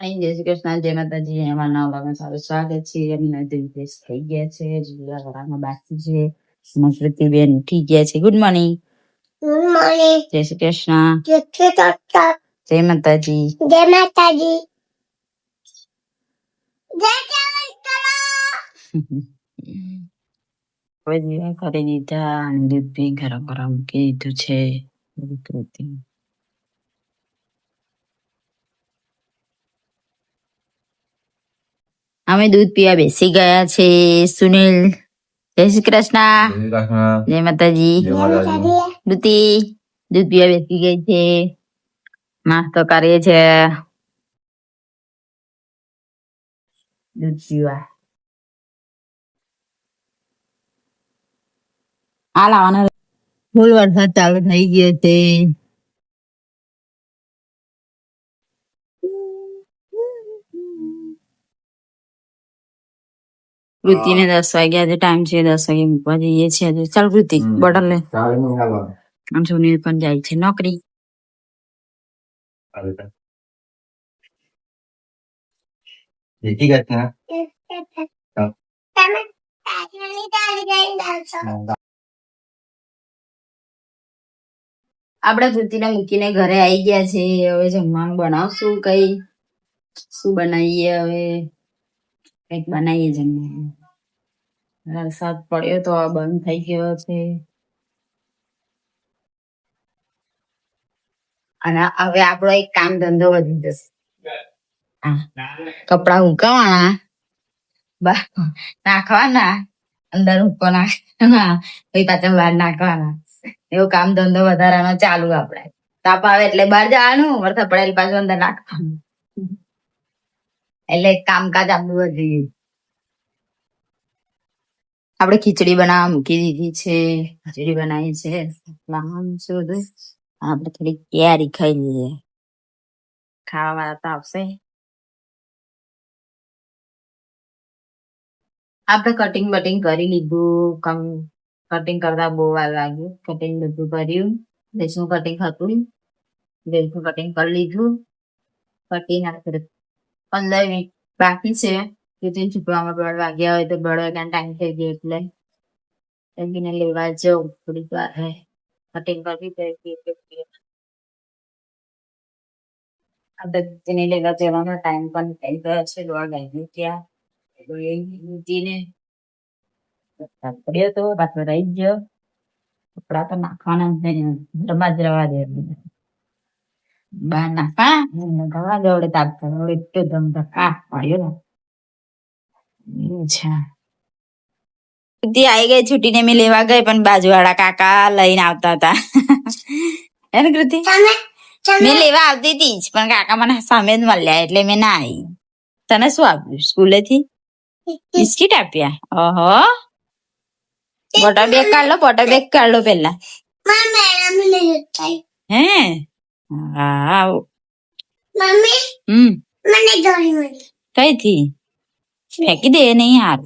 જય શ્રી કૃષ્ણ, જય માતાજી. અમારા નવા ભાગમાં સારું સ્વાગત છે. એમના દિવસ થઈ ગયા છે, જુદા ઘરમાં બાકી છે. સંસ્કૃતિબેન ઉઠી ગયા છે. Good morning. Good morning. જય શ્રી કૃષ્ણ. જય શ્રી કૃષ્ણ. જય માતાજી. જય માતાજી. જય હવે દીવા કરી દીધા અને દૂધ બી ગરમ ગરમ મૂકી દીધું છે. અમે દૂધ પીવા બેસી ગયા છે. સુનિલ, જય શ્રી કૃષ્ણ. જય માતાજી. દૂધી દૂધ પીવા બેસી ગઈ છે. નાસ્તો કરીએ છે. દૂધ પીવા આ લાવવાનો ફૂલ વરસાદ ચાલુ થઈ ગયો છે. કૃતિ ને 10 વાગ્યા છે, ટાઈમ છે. 10 વાગે મૂકવા જઈએ છીએ. ચાલ કૃતિ, બોટલ લે. સુનિલ પણ જાય છે નોકરી. આપડે કૃતિને મૂકીને ઘરે આવી ગયા છે. હવે જમવાનું બનાવશું. કઈ શું બનાવીએ? હવે કઈક બનાવીએ જમવાનું. વરસાદ પડ્યો તો બંધ થઈ ગયો છે. અને હવે આપણો એક કામ ધંધો વધી જશે. કપડા ઉકાવાના, નાખવાના, અંદર ઉકો નાખવાના, પછી પાછા બહાર નાખવાના. એવો કામ ધંધો વધારાનો ચાલુ. આપડે તાપ આવે એટલે બહાર જવાનું, વરસાદ પડે એટલે પાછું અંદર નાખવાનું. એટલે કામકાજ આપણું વધી ગયું. આપણે ખીચડી બનાવવા મૂકી દીધી છે. ખીચડી બનાવી છે. આપણે થોડી તૈયારી ખાઈ લઈએ. ખાવા વાળા તો આવશે. આપણે કટિંગ બટિંગ કરી લીધું. કટિંગ કરતા બહુ વાર લાગ્યું. કટિંગ બધું કર્યું. ડ્રેસનું કટિંગ હતું. ડ્રેસનું કટિંગ કરી લીધું. કટિંગ 15 મિનિટ બાકી છે. કીધું છૂટવામાં 2 વાગ્યા હોય તો 2 વાગ્યાનો ટાઈમ થઈ ગયો એટલે એને લેવા જવું. થોડીક વાર હે કટિંગ કરવી પડે. તેને લેવા જવાનો ટાઈમ પણ થઈ ગયો છે. 2 વાગ્યા ત્યાં પડ્યો તો પાછો રહી ગયો. કપડા તો નાખવાના રમા જ રવા દે. બહાર નાખવા ગવા દોડે તાપતા એટલો ધમધકા પડ્યો. આવી ગઈ છૂટીને મેં લેવા ગઈ, પણ બાજુ વાળા કાકા લઈને આવતા હતા. એને કૃતિ મેં લેવા આવતી હતી જ, પણ કાકા મને સામે જ મળ્યા એટલે મેં ના આવી. તને શું આપ્યું સ્કૂલેથી? બિસ્કીટ આપ્યા. ઓહો, વોટર બેગ કાઢ લો. વોટર બેગ કાઢ લો પેલા. હે હા. કઈથી ફેંકી દે નહીં હાર.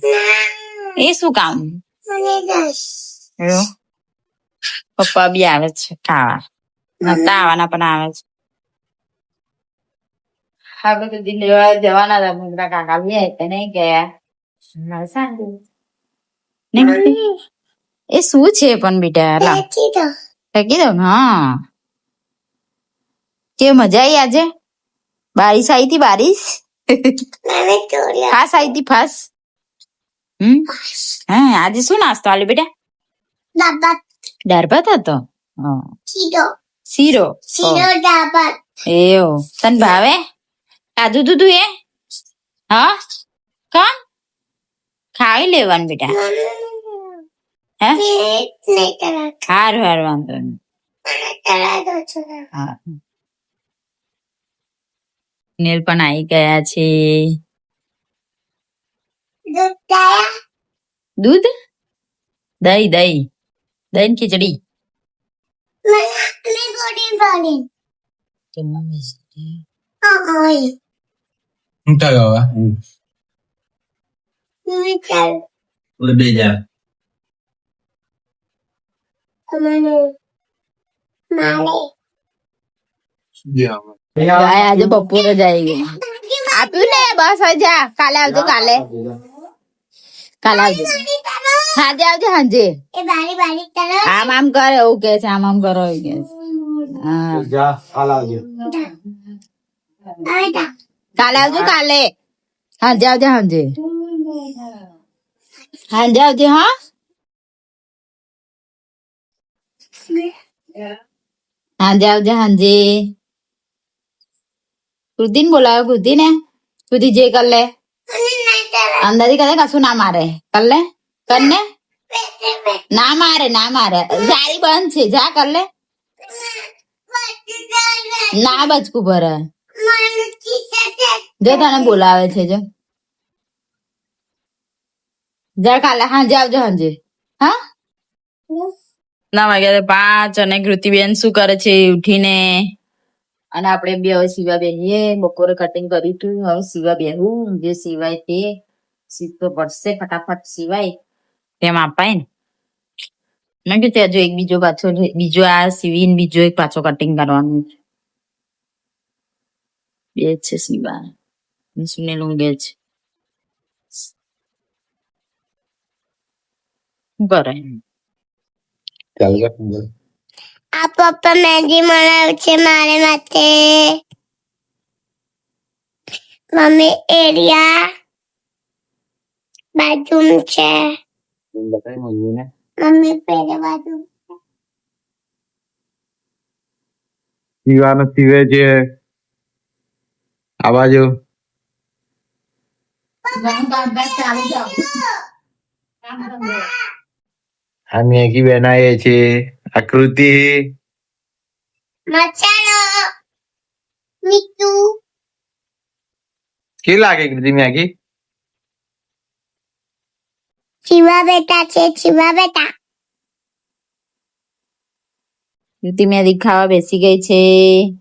એ શું કામ? પપ્પા બી આવે છે ખાવા. નતા આવવાના પણ આવે છે. આપડે તો લેવા જવાના હતા. મોટા કાકા બી આવે નહીં ગયા. એ શું છે પણ બેટા? ફેંકી દો. હા, કે મજા આવી આજે? બારિશ આવી હતી? બારિશ ફાસ આવી હતી? ફાસ. હા, આજે શું નાસ્તો આલ્યો બેટા? દાળ ભાત હતો. શીરો. એવું તને ભાવે? ખાધું તું એ? હા, કોણ ખાઈ લેવાનું બેટા? હે હારું હારું, વાંધો નહીં. નીલ પણ આવી ગયા છે. દૂધ, દહીં, દહીં, દહીં ખીચડી. આજે બપોરે જ આવી ગઈ. આપ્યું ને બસ હવે જા કાલે આવજો કાલે આવજો સાંજે આવજો સાંજે આમ કરે એવું કે છે આમ કરો એવું કે છે. હા કાલે આવજો કાલે સાંજે આવજો સાંજે આવજો હા સાંજે આવજો સાંજે કૃતિ ને બોલાવે કૃતિ ને કૃતિ જે કર લે અંદાજી કરે કશું ના મારે કર લે કર ને ના મારે જારી બંધ છે જા કર લે ના બચકું ભરે જો તને બોલાવે છે જો જા કાલે સાંજે આવજો સાંજે હા 9:05 અને કૃતિબેન શું કરે છે ઉઠીને અને આપણે બે હવે સીવા બેહીએ બપોરે કટિંગ કર્યું હતું હવે સીવા બેહું જે સિવાય તે સીધો પડશે ફટાફટ સિવાય તેમ અપાય ને મેં કીધું હજુ એક બીજો આ સીવીને બીજો એક પાછો કટિંગ કરવાનું બે છે સીવા સુનેલ ઊંઘે છે શું કરે આ પપ્પા મહેંદી બનાવે છે મારે માટે મમ્મી એરિયા બાજુ છે મમ્મી પેલે બાજુ સીવાનો સીવે છે આ બાજુ આ મેગી બનાવીએ છે આકૃતિ મસાલો મીઠું કેવી લાગે કૃતિ મેગી ચીવા બેટા છે ચીવા બેટા કૃતિ મેં ખાવા બેસી ગઈ છે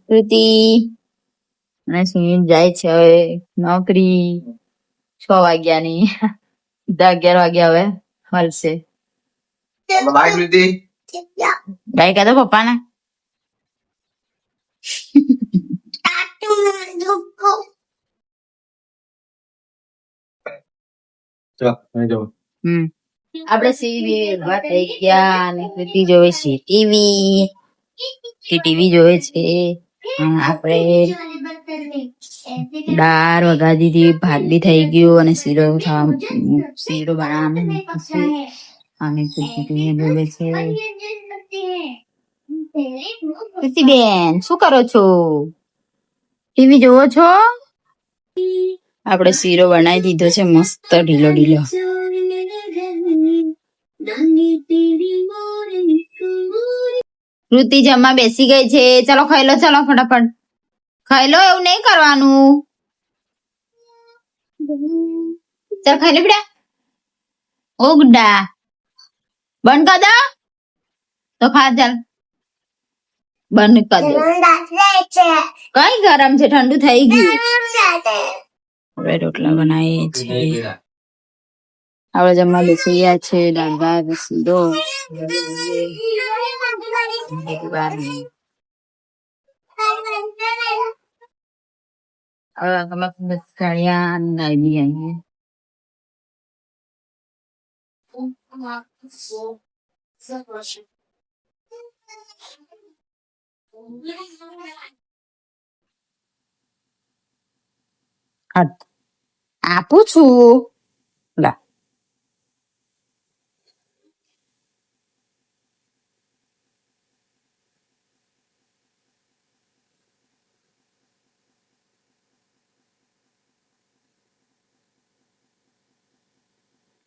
કૃતિ અને સુનિલ જાય છે હવે નોકરી 6 વાગ્યાની 11 વાગ્યા હવે મળશે બાય કૃતિ બાય કહે દો પપ્પાને આપડે સીવી ઉભા થઈ ગયા અને કૃતિ જોવે છે ટીવી જોવે છે આપણે દાળ વઘારી દીધી ભાત બી થઈ ગયું અને શીરો બનાવવાનું અને કૃતિ જોવે છે કૃતિબેન શું કરો છો ટીવી જોવો છો આપણે શીરો બનાવી દીધો છે મસ્ત ઢીલો કૃતિ જમવા બેસી ગઈ છે ચલો ખાઈ લો ચલો ફટાફટ ખાઈ લો એવું નહીં કરવાનું ચાલ ખાઈ લે બેટા ઓ ગુડ્ડા બંધ કર દો તો ખા ચાલ બંધ કર દો કઈ ગરમ છે ઠંડુ થઈ ગયું હવે રોટલા બનાવીએ છીએ આપણે જમવા બેસી ગયા છે દાળ ભાત શીરો હવે અમે કળિયા નાઈ આવીએ આપું છું લા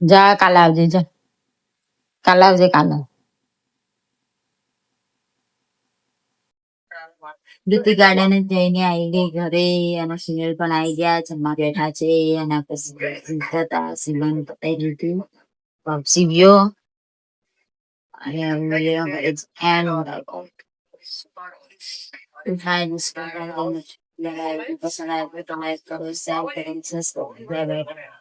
જા કાલે આવજે જા કાલે આવજે કાલે ઋતુ ગાર્ડન જઈને આવી ગઈ ઘરે અને સિનિયર પણ આવી ગયા જમવા બેઠા છે અને આપણે સીવવાનું પતાવી દીધું સીવ્યો અને પસંદ આવ્યું તો લાઈક કરો શેર કરો સબસ્ક્રાઇબ કરો